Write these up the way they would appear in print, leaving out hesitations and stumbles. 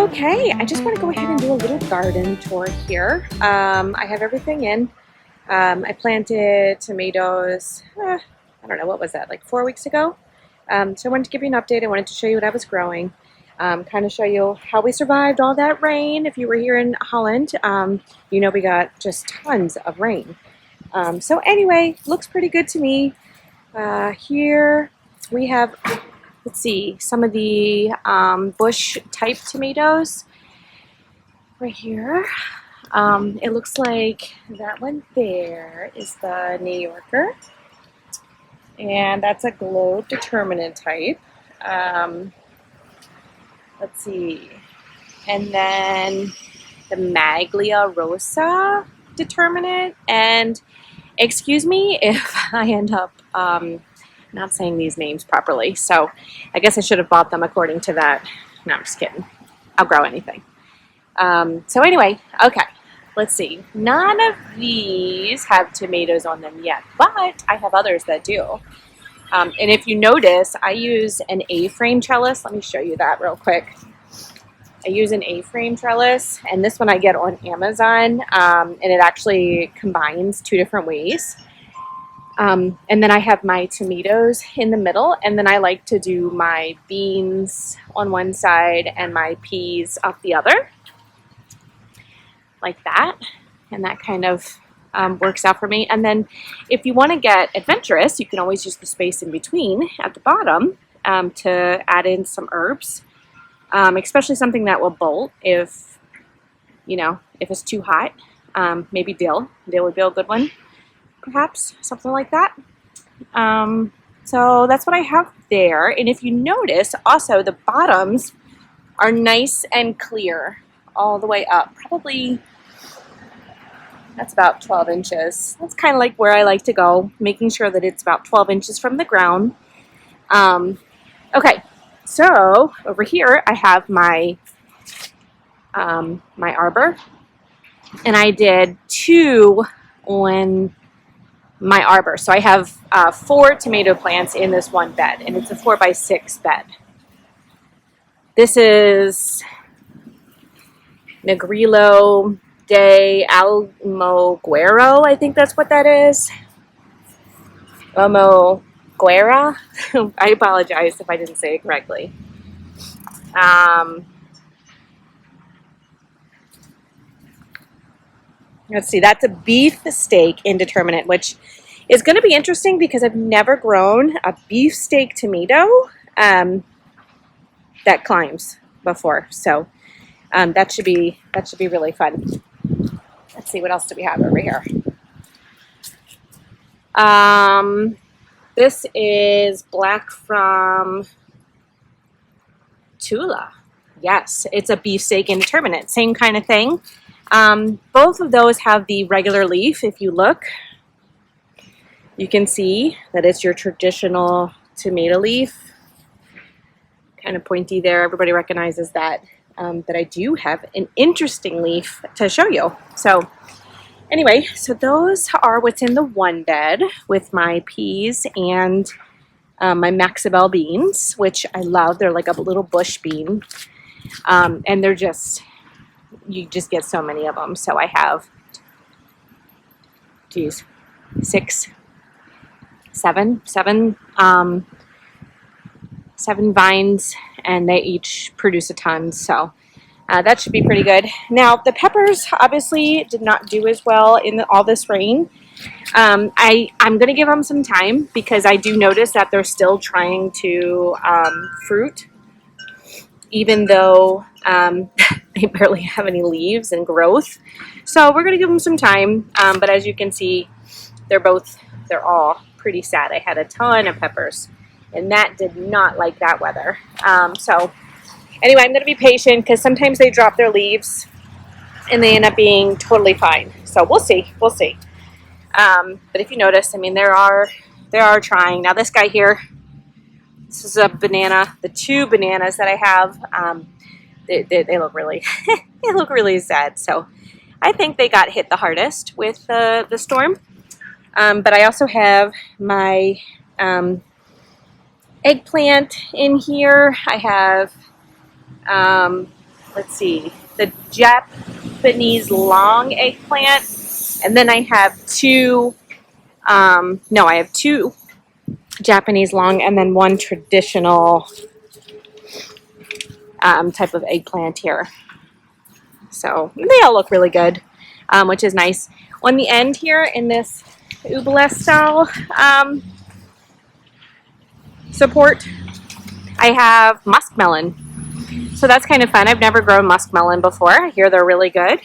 Okay, I just want to go ahead and do a little garden tour here. I have everything in. I planted tomatoes, I don't know, what was that, like 4 weeks ago? So I wanted to give you an update. I wanted to show you what I was growing, kind of show you how we survived all that rain. If you were here in Holland, you know we got just tons of rain. So anyway, looks pretty good to me. Here we have, let's see, some of the bush type tomatoes right here. It looks like that one there is the New Yorker, and that's a globe determinant type. Let's see, and then the Maglia Rosa determinant, and excuse me if I end up not saying these names properly, so I guess I should have bought them according to that. No, I'm just kidding. I'll grow anything. So anyway, okay, let's see. None of these have tomatoes on them yet, but I have others that do. And if you notice, I use an A-frame trellis. Let me show you that real quick. I use an A-frame trellis, and this one I get on Amazon, and it actually combines two different ways. And then I have my tomatoes in the middle, and then I like to do my beans on one side and my peas up the other, like that. And that kind of works out for me. And then if you want to get adventurous, you can always use the space in between at the bottom to add in some herbs, especially something that will bolt if, you know, if it's too hot. Maybe dill. Dill would be a good one. Perhaps something like that. So that's what I have there. And if you notice, also the bottoms are nice and clear all the way up. Probably that's about 12 inches. That's kind of like where I like to go, making sure that it's about 12 inches from the ground. Okay, so over here I have my my arbor, and I did 2 on my arbor. So I have 4 tomato plants in this one bed, and it's a 4x6 bed. This is Negrillo de Almoguero, I think that's what that is. Almoguera. I apologize if I didn't say it correctly. Let's see, that's a beefsteak indeterminate, which is going to be interesting because I've never grown a beefsteak tomato that climbs before. So that should be really fun. Let's see, what else do we have over here? This is black from Tula. Yes, it's a beefsteak indeterminate. Same kind of thing. Both of those have the regular leaf. If you look, you can see that it's your traditional tomato leaf. Kind of pointy there. Everybody recognizes that. But I do have an interesting leaf to show you. So anyway, so those are what's in the one bed with my peas and my Maxibel beans, which I love. They're like a little bush bean. And they're just, you just get so many of them. So I have, geez, 7 vines, and they each produce a ton. So that should be pretty good. Now the peppers obviously did not do as well in all this rain. I'm going to give them some time because I do notice that they're still trying to fruit, even though they barely have any leaves and growth. So we're going to give them some time. But as you can see, they're all pretty sad. I had a ton of peppers, and that did not like that weather. So anyway, I'm going to be patient because sometimes they drop their leaves and they end up being totally fine. So we'll see. But if you notice, I mean, they are trying. Now this guy here, this is a banana. The 2 bananas that I have, they look really, they look really sad. So I think they got hit the hardest with the storm. But I also have my eggplant in here. I have let's see, the Japanese long eggplant, and then I have two, no, I have two Japanese long and then one traditional type of eggplant here. So they all look really good, which is nice. On the end here in this oobleck style support, I have muskmelon. So that's kind of fun. I've never grown muskmelon before. I hear they're really good.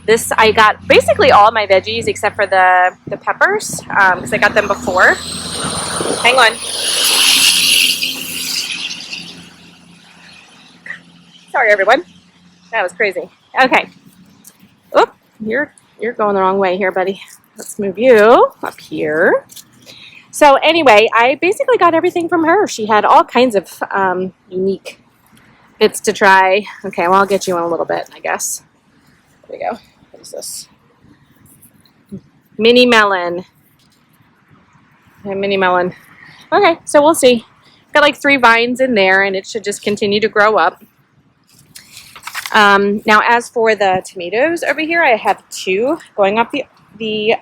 This, I got basically all my veggies except for the peppers because I got them before. Hang on. Sorry, everyone. That was crazy. Okay. Oop, you're going the wrong way here, buddy. Let's move you up here. So anyway, I basically got everything from her. She had all kinds of unique bits to try. Okay, well, I'll get you in a little bit, I guess. There we go. What is this? Mini melon. Mini melon. Okay, so we'll see. Got like 3 vines in there, and it should just continue to grow up. Now, as for the tomatoes over here, I have 2 going up the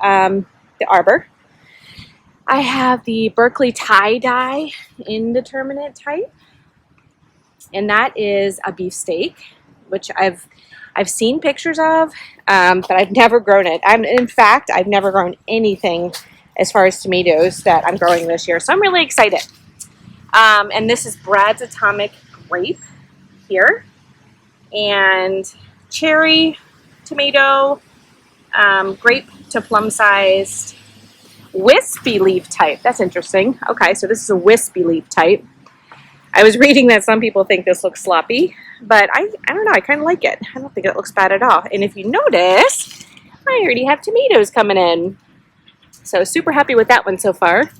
arbor. I have the Berkeley tie-dye indeterminate type, and that is a beefsteak, which I've seen pictures of, but I've never grown it. In fact, I've never grown anything as far as tomatoes that I'm growing this year, so I'm really excited. And this is Brad's Atomic Grape here, and cherry tomato, grape to plum-sized, wispy leaf type. That's interesting. Okay, so this is a wispy leaf type. I was reading that some people think this looks sloppy, but I don't know. I kind of like it. I don't think it looks bad at all. And if you notice, I already have tomatoes coming in. So super happy with that one so far.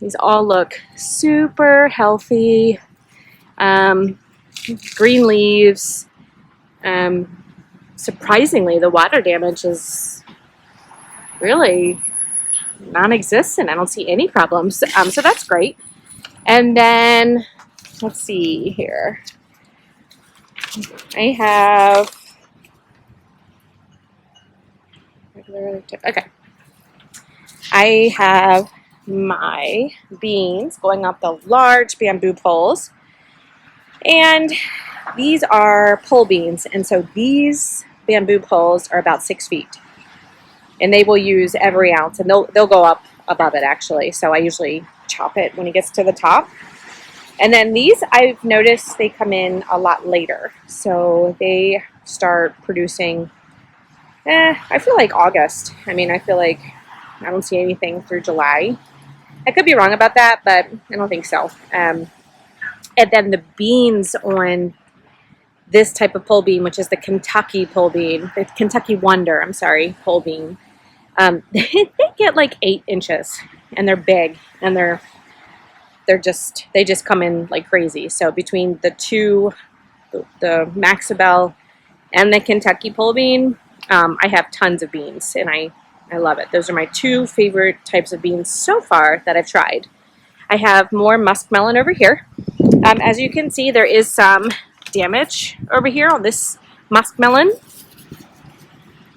These all look super healthy. Green leaves. Surprisingly, the water damage is really non-existent. I don't see any problems. So that's great. And then, let's see here. I have, okay. I have my beans going up the large bamboo poles. And these are pole beans. And so these bamboo poles are about 6 feet. And they will use every ounce. And they'll go up above it, actually. So I usually chop it when it gets to the top. And then these, I've noticed they come in a lot later. So they start producing, I feel like August. I mean, I feel like I don't see anything through July. I could be wrong about that, but I don't think so. And then the beans on this type of pole bean, which is the Kentucky pole bean, the Kentucky Wonder, pole bean, they get like 8 inches, and they're big, and they just come in like crazy. So between the two, the Maxabel and the Kentucky pole bean, I have tons of beans, and I love it. Those are my 2 favorite types of beans so far that I've tried. I have more muskmelon over here. As you can see, there is some damage over here on this muskmelon.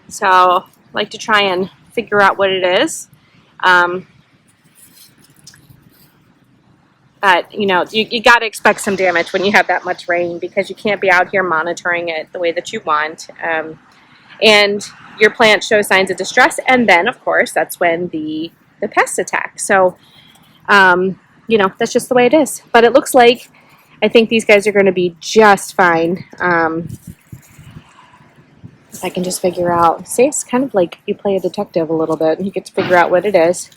So I like to try and figure out what it is. But, you know, you got to expect some damage when you have that much rain, because you can't be out here monitoring it the way that you want. And your plant shows signs of distress, and then, of course, that's when the pests attack. So, you know, that's just the way it is. But it looks like I think these guys are going to be just fine. If I can just figure out. See, it's kind of like you play a detective a little bit, and you get to figure out what it is.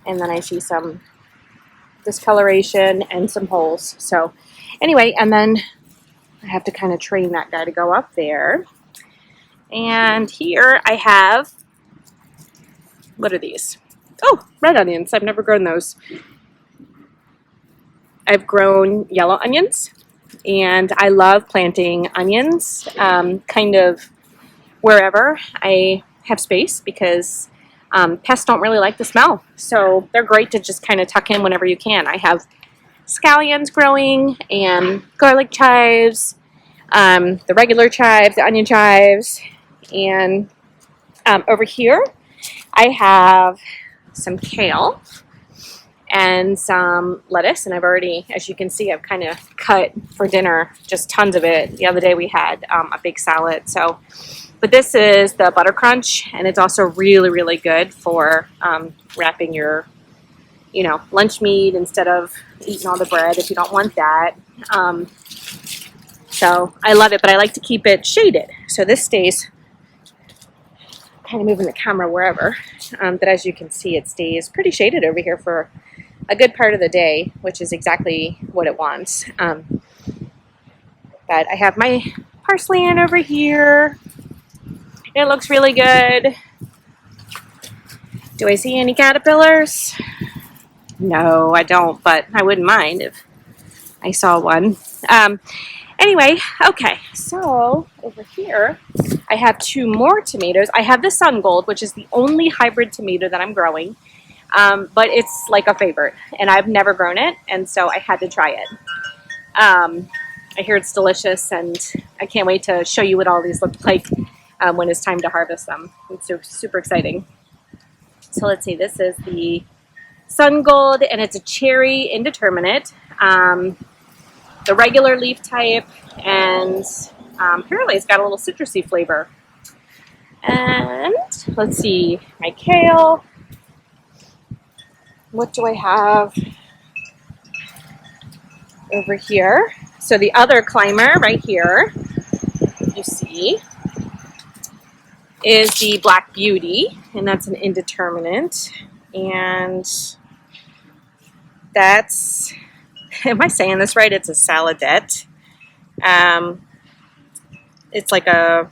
And then I see some discoloration and some holes. So anyway, and then I have to kind of train that guy to go up there. And here I have, what are these? Oh, red onions. I've never grown those. I've grown yellow onions, and I love planting onions kind of wherever I have space, because pests don't really like the smell. So they're great to just kind of tuck in whenever you can. I have scallions growing and garlic chives, the regular chives, the onion chives, and over here I have some kale and some lettuce, and I've already, as you can see, I've kind of cut for dinner just tons of it. The other day we had a big salad. So, but this is the butter crunch, and it's also really, really good for wrapping your, lunch meat instead of eating all the bread if you don't want that. So I love it, but I like to keep it shaded. So this stays, kind of moving the camera wherever, but as you can see, it stays pretty shaded over here for a good part of the day, which is exactly what it wants. But I have my parsley in over here. It looks really good. Do I see any caterpillars? No, I don't, but I wouldn't mind if I saw one. Anyway, okay, so over here I have 2 more tomatoes. I have the Sun Gold, which is the only hybrid tomato that I'm growing. But it's like a favorite, and I've never grown it, and so I had to try it. I hear it's delicious, and I can't wait to show you what all these look like when it's time to harvest them. It's super exciting. So let's see, this is the Sun Gold, and it's a cherry indeterminate, the regular leaf type, and apparently it's got a little citrusy flavor. And let's see, my kale. What do I have over here? So the other climber right here, you see, is the Black Beauty, and that's an indeterminate. And that's, am I saying this right? It's a saladette. It's like a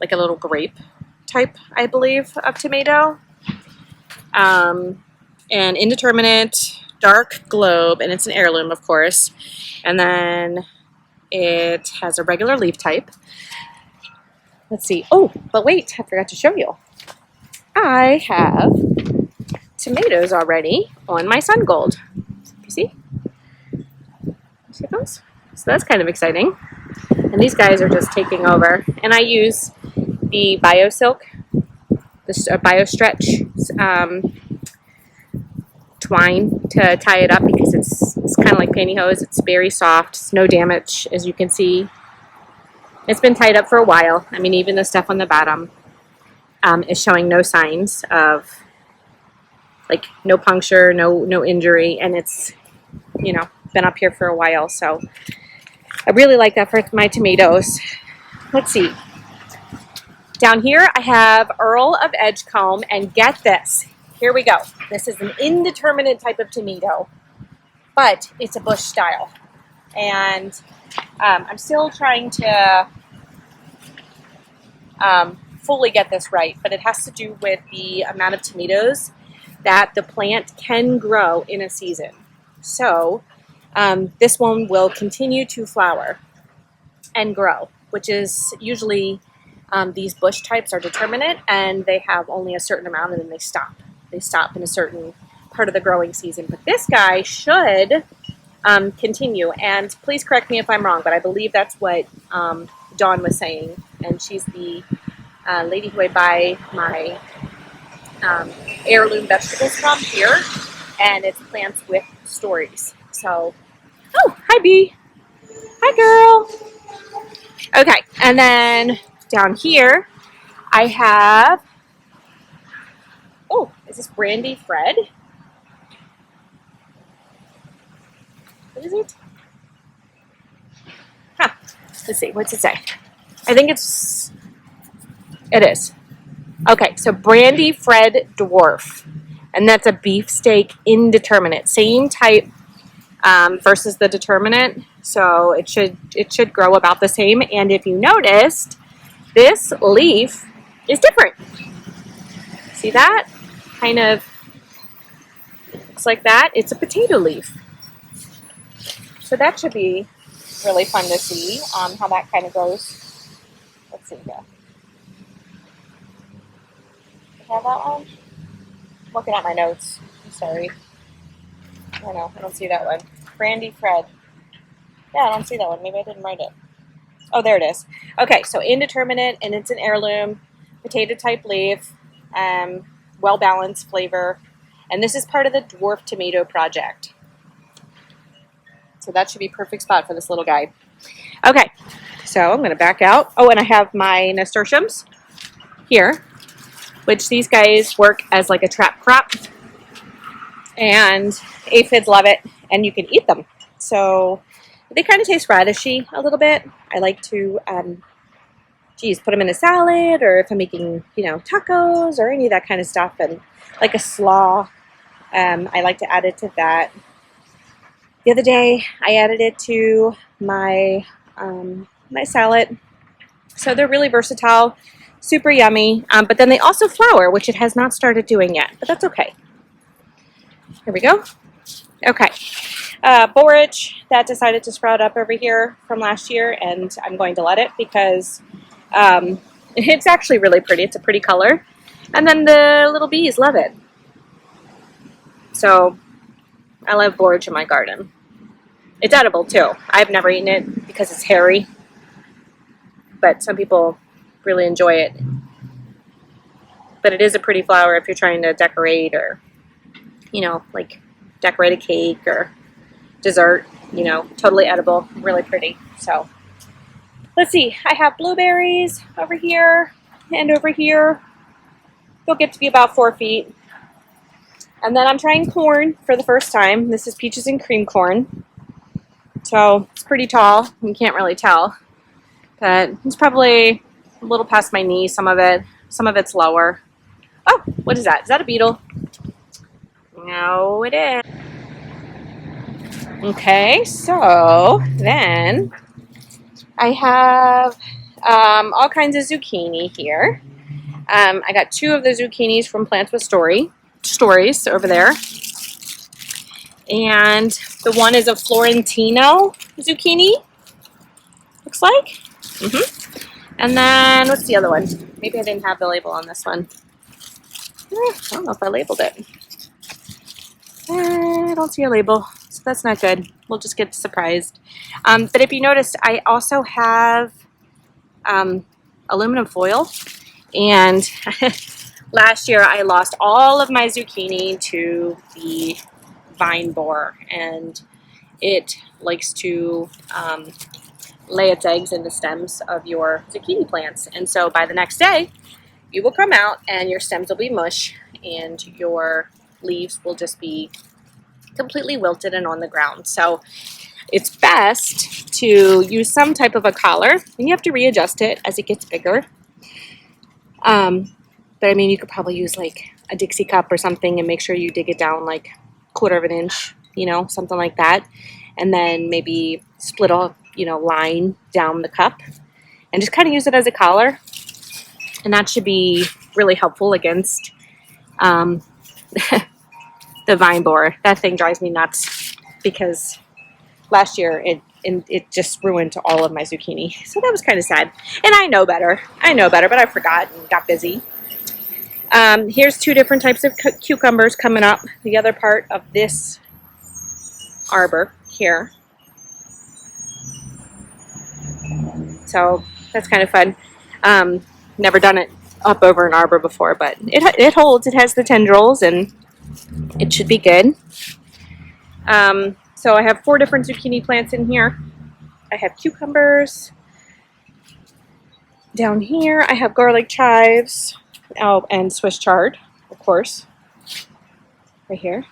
little grape type, I believe, of tomato. And indeterminate, dark globe, and it's an heirloom, of course. And then it has a regular leaf type. Let's see. Oh, but wait, I forgot to show you. I have tomatoes already on my Sun Gold. You see? You see those? So that's kind of exciting. And these guys are just taking over. And I use the BioSilk, the BioStretch twine to tie it up because it's kind of like pantyhose. It's very soft. It's no damage, as you can see. It's been tied up for a while. I mean, even the stuff on the bottom is showing no signs of, like, no puncture, no injury, and it's, been up here for a while. So I really like that for my tomatoes. Let's see. Down here I have Earl of Edgecombe, and get this. Here we go. This is an indeterminate type of tomato, but it's a bush style. And I'm still trying to fully get this right, but it has to do with the amount of tomatoes that the plant can grow in a season. So this one will continue to flower and grow, which is usually these bush types are determinate, and they have only a certain amount and then they stop. They stop in a certain part of the growing season. But this guy should continue. And please correct me if I'm wrong, but I believe that's what Dawn was saying. And she's the lady who I buy my heirloom vegetables from here. And it's Plants with Stories. So, oh, hi, Bee. Hi, girl. Okay, and then down here, I have, oh, is this Brandy Fred? What is it? Huh, let's see, what's it say? I think it is. Okay, so Brandy Fred Dwarf, and that's a beefsteak indeterminate. Same type versus the determinate, so it should grow about the same. And if you noticed, this leaf is different. See that? Kind of looks like that. It's a potato leaf. So that should be really fun to see how that kind of goes. Let's see here. You have that one? I'm looking at my notes. I'm sorry. I don't know. I don't see that one. Brandy Fred. Yeah, I don't see that one. Maybe I didn't write it. Oh, there it is. Okay, so indeterminate, and it's an heirloom, potato type leaf, well balanced flavor, and this is part of the dwarf tomato project. So that should be perfect spot for this little guy. Okay, so I'm going to back out. Oh, and I have my nasturtiums here, which these guys work as like a trap crop, and aphids love it, and you can eat them. So they kind of taste radishy a little bit. I like to, put them in a salad, or if I'm making, tacos or any of that kind of stuff, and like a slaw. I like to add it to that. The other day, I added it to my my salad. So they're really versatile, super yummy. But then they also flower, which it has not started doing yet, but that's okay. Here we go. Okay. Borage that decided to sprout up over here from last year, and I'm going to let it because it's actually really pretty. It's a pretty color. And then the little bees love it. So I love borage in my garden. It's edible too. I've never eaten it because it's hairy, but some people really enjoy it. But it is a pretty flower if you're trying to decorate, or, like decorate a cake or dessert, totally edible, really pretty. So let's see, I have blueberries over here and over here. They'll get to be about 4 feet. And then I'm trying corn for the first time. This is peaches and cream corn. So it's pretty tall. You can't really tell, but it's probably a little past my knee, some of it's lower. Oh, what is that? Is that a beetle? No, it is. Okay, so then I have all kinds of zucchini here. I got 2 of the zucchinis from Plants with Stories over there. And the one is a Florentino zucchini, looks like. And then, what's the other one? Maybe I didn't have the label on this one. I don't know if I labeled it. I don't see a label, so that's not good. We'll just get surprised. But if you noticed, I also have aluminum foil. And last year I lost all of my zucchini to the vine borer, and it likes to lay its eggs in the stems of your zucchini plants. And so by the next day, you will come out and your stems will be mush, and your leaves will just be completely wilted and on the ground. So it's best to use some type of a collar, and you have to readjust it as it gets bigger. But I mean, you could probably use like a Dixie cup or something and make sure you dig it down like 1/4 of an inch, something like that. And then maybe split a, line down the cup and just kind of use it as a collar. And that should be really helpful against the vine borer. That thing drives me nuts because last year it just ruined all of my zucchini. So that was kind of sad. And I know better, but I forgot and got busy. Here's 2 different types of cucumbers coming up. The other part of this arbor here. So that's kind of fun. Never done it up over an arbor before, but it holds. It has the tendrils, and it should be good. So I have 4 different zucchini plants in here. I have cucumbers. Down here I have garlic chives. Oh, and Swiss chard, of course, right here.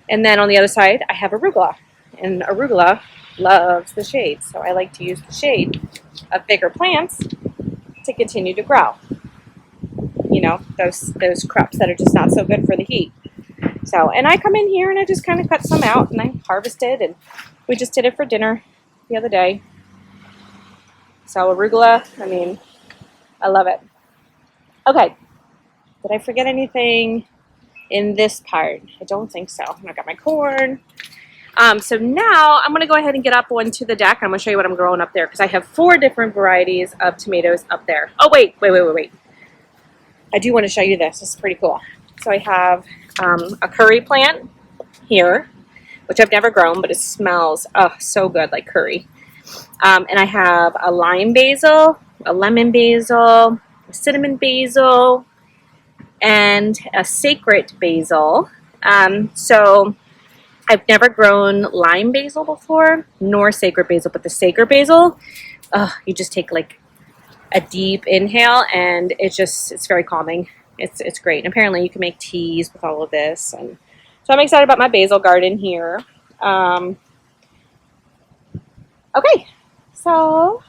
And then on the other side, I have arugula. And arugula loves the shade, so I like to use the shade of bigger plants to continue to grow. Those crops that are just not so good for the heat. So, and I come in here and I just kind of cut some out and I harvest it, and we just did it for dinner the other day. So arugula, I mean, I love it. Okay, did I forget anything in this part? I don't think so. I got my corn. So now I'm going to go ahead and get up onto the deck. I'm going to show you what I'm growing up there because I have 4 different varieties of tomatoes up there. Oh, wait. I do want to show you this. This is pretty cool. So I have a curry plant here, which I've never grown, but it smells so good, like curry. And I have a lime basil, a lemon basil, a cinnamon basil, and a sacred basil. So I've never grown lime basil before, nor sacred basil, but the sacred basil, you just take like a deep inhale, and it's very calming. It's great. And apparently you can make teas with all of this, and so I'm excited about my basil garden here. Okay, so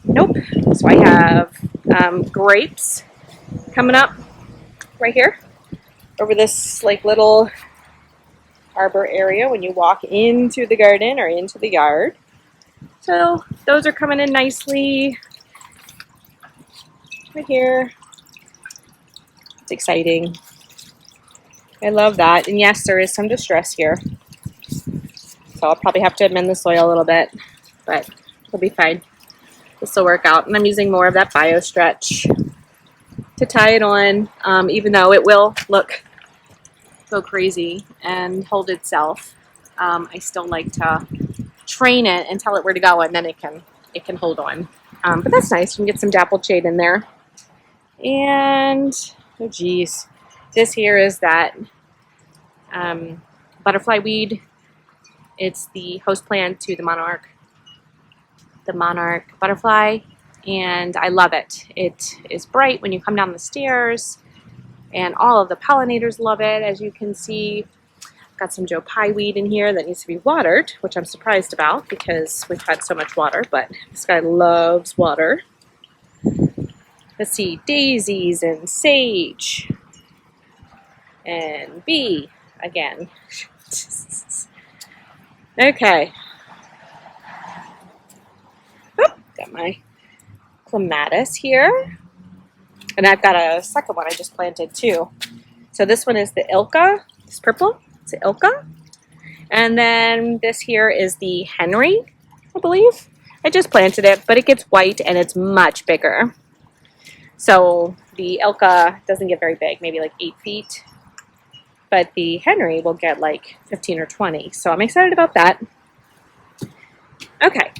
nope. So I have grapes coming up right here over this like little arbor area when you walk into the garden or into the yard. So those are coming in nicely right here. It's exciting. I love that. And yes, there is some distress here. So I'll probably have to amend the soil a little bit, but it'll be fine. This will work out. And I'm using more of that bio stretch to tie it on, even though it will go crazy and hold itself. I still like to train it and tell it where to go, and then it can hold on. But that's nice. You can get some dappled shade in there. And oh geez, this here is that butterfly weed. It's the host plant to the monarch butterfly, and I love it. It is bright when you come down the stairs, and all of the pollinators love it. As you can see, I've got some Joe Pye weed in here that needs to be watered, which I'm surprised about because we've had so much water, but this guy loves water. Let's see, daisies and sage and bee again. Okay. Got my clematis here. And I've got a second one I just planted too. So this one is the Ilka. It's purple. It's the Ilka. And then this here is the Henry, I believe. I just planted it, but it gets white and it's much bigger. So the Ilka doesn't get very big, maybe like 8 feet. But the Henry will get like 15 or 20. So I'm excited about that. Okay.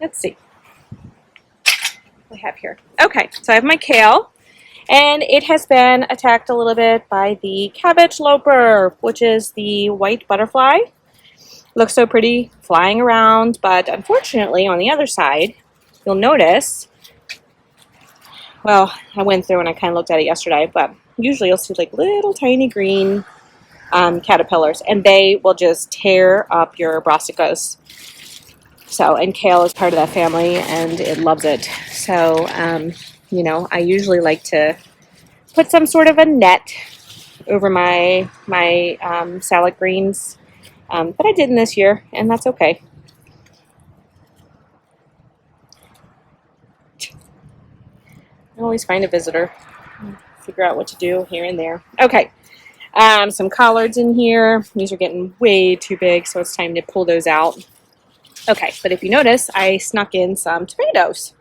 Let's see what we have here. Okay, so I have my kale, and it has been attacked a little bit by the cabbage loper, which is the white butterfly. Looks so pretty flying around, but unfortunately on the other side, you'll notice, well, I went through and I kind of looked at it yesterday, but usually you'll see like little tiny green caterpillars, and they will just tear up your brassicas. So, and kale is part of that family, and it loves it. So, you know, I usually like to put some sort of a net over my salad greens, but I didn't this year, and that's okay. I always find a visitor, figure out what to do here and there. Okay, some collards in here. These are getting way too big, so it's time to pull those out. Okay, but if you notice, I snuck in some tomatoes.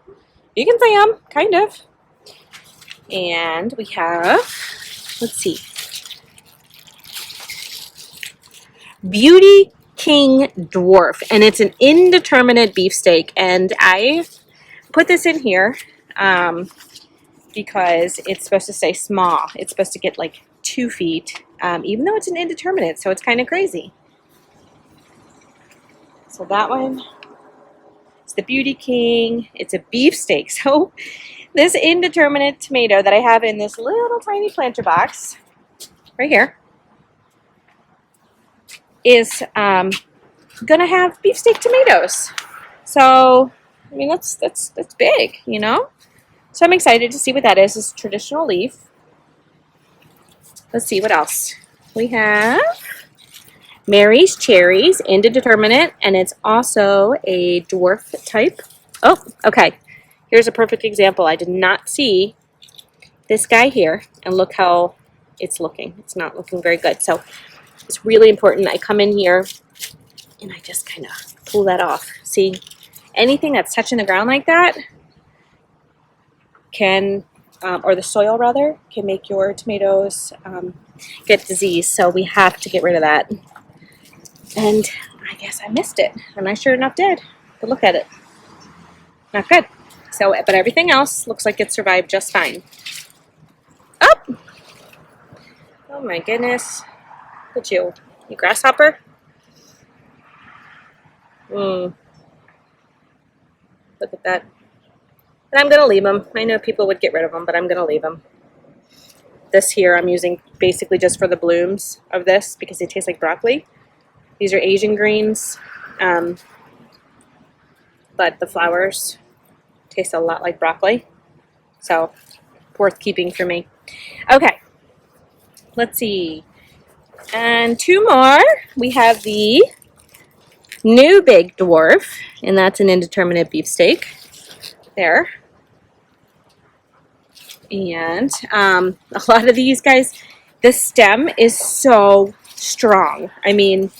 You can see them, kind of. And we have, let's see, Beauty King Dwarf, and it's an indeterminate beefsteak. And I put this in here because it's supposed to stay small. It's supposed to get like 2 feet, even though it's an indeterminate, so it's kind of crazy. So that one is the Beauty King. It's a beefsteak. So this indeterminate tomato that I have in this little tiny planter box right here is gonna have beefsteak tomatoes. So I mean that's big, you know. So I'm excited to see what that is. It's a traditional leaf. Let's see what else we have. Mary's Cherries, indeterminate, and it's also a dwarf type. Oh, okay. Here's a perfect example. I did not see this guy here, and look how it's looking. It's not looking very good. So it's really important I come in here and I just kind of pull that off. See, anything that's touching the ground like that can or the soil rather, can make your tomatoes get disease. So we have to get rid of that. And I guess I missed it, and I sure enough did. But look at it. Not good. So, but everything else looks like it survived just fine. Oh! Oh my goodness. Look at you. You grasshopper? Look at that. And I'm going to leave them. I know people would get rid of them, but I'm going to leave them. This here I'm using basically just for the blooms of this because they taste like broccoli. These are Asian greens, but the flowers taste a lot like broccoli. So, worth keeping for me. Okay, let's see. And two more. We have the new big dwarf, and that's an indeterminate beefsteak there. And a lot of these guys, the stem is so strong. I mean,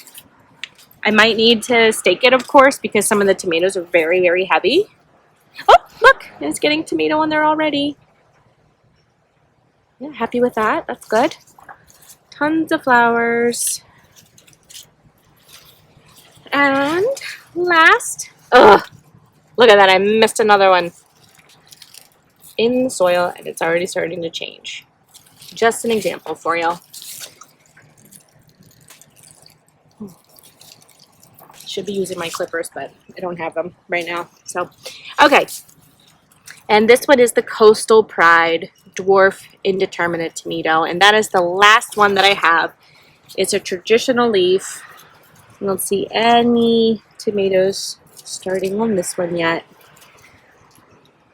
I might need to stake it, of course, because some of the tomatoes are very, very heavy. Oh, look, it's getting tomato in there already. Yeah, happy with that. That's good. Tons of flowers. And last, look at that. I missed another one in the soil, and it's already starting to change. Just an example for you. Should be using my clippers, but I don't have them right now. So, okay. And this one is the Coastal Pride Dwarf Indeterminate Tomato, and that is the last one that I have. It's a traditional leaf. I don't see any tomatoes starting on this one yet.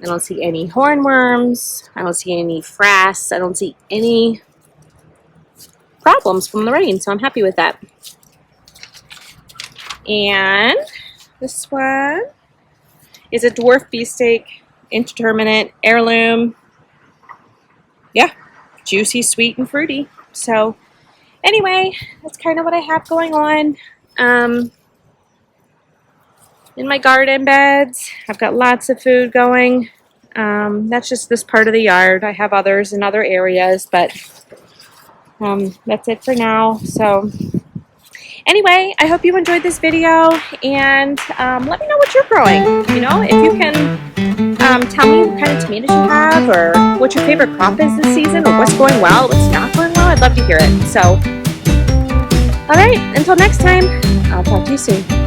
I don't see any hornworms. I don't see any frass. I don't see any problems from the rain, so I'm happy with that. And this one is a dwarf beefsteak, indeterminate, heirloom. Yeah, juicy, sweet, and fruity. So anyway, that's kind of what I have going on. In my garden beds, I've got lots of food going. That's just this part of the yard. I have others in other areas, but that's it for now. So anyway, I hope you enjoyed this video, and let me know what you're growing. You know, if you can tell me what kind of tomatoes you have, or what your favorite crop is this season, or what's going well, what's not going well. I'd love to hear it. So, all right, until next time, I'll talk to you soon.